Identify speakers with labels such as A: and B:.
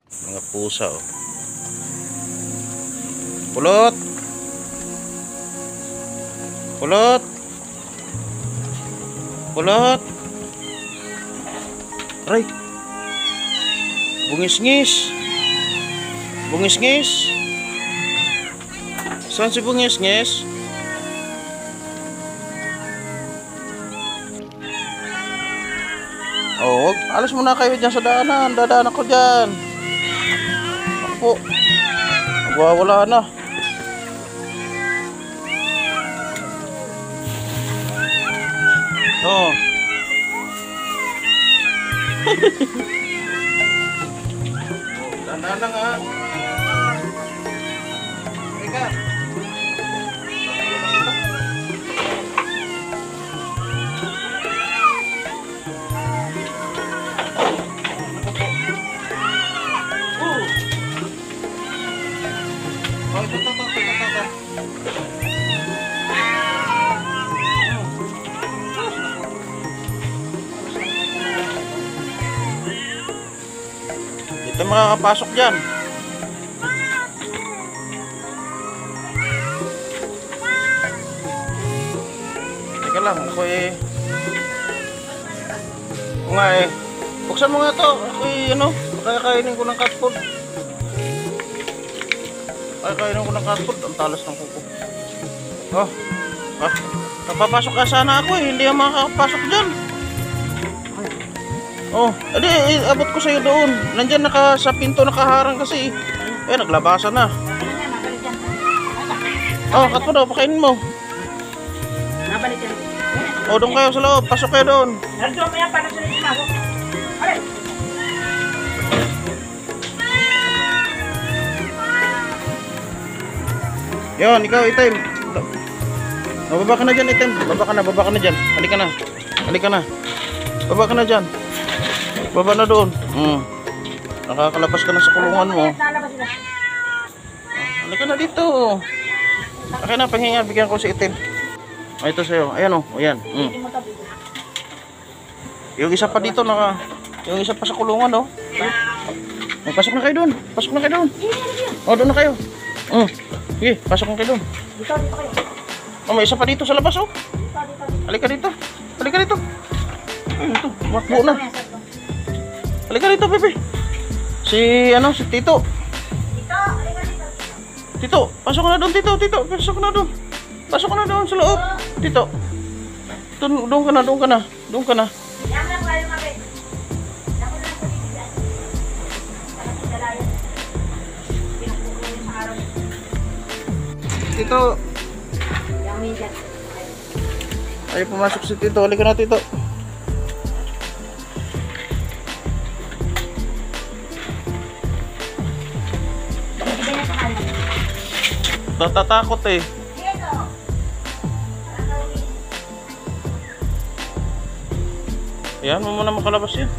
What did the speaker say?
A: Mga pusa oh. Pulot. Pulot. Pulot. Aray. Bungis-ngis. Bungis-ngis. Saan si bungis-ngis? Oh, alis muna kayo dyan sa daanan. Dadaan ako dyan. Ako. Nagwawala na. Oh. Dandaan na nga. Teka. Dito makakapasok dyan. Teka lang, ako eh. O nga eh. Buksan mo nga to. Ako eh, ano, kakainin ko ng cat food. Kakainin ko ng cat food. Ang talas ng kuko. Oh. Ah. Napapasok ka sana ako eh. Hindi ako makakapasok dyan. Oh, edi abot ko sa'yo doon. Nandyan sa pinto nakaharang kasi. Eh, naglabasan na. Oh, kat mo daw, pakainin mo.
B: Nabalik yan.
A: Oh, doon kayo sa loob. Pasok kayo doon.
B: Nandun mo yan para sa sinasok. Alay!
A: Yon, ikaw, Item. Baba ka na dyan, Item. Baba ka na dyan. Halika na. Halika na. Baba ka na dyan. Baba na doon. Nakakalabas ka na sa kulungan mo. Halika na dito. Akin na, panghinga. Bigyan ko si Item. Ay, ito sa'yo. Ayan o. Ayan. Yung isa pa dito. Yung isa pa sa kulungan o. Pasok na kayo doon. Pasok na kayo doon. O, doon na kayo. Sige, pasok na kayo doon.
B: Dito kayo.
A: O, may isa pa dito sa labas o. Halika dito. Halika dito. Ito, makbo na. Halika dito, Pepe. Si Tito. Tito, pasok na doon, Tito. Pasok na doon. Pasok na doon sa loob. Tito. Doon ka na. Tito. Ayaw pumasok si Tito. Halika na, Tito. Natatakot eh. Ayan mo muna makalabas yan.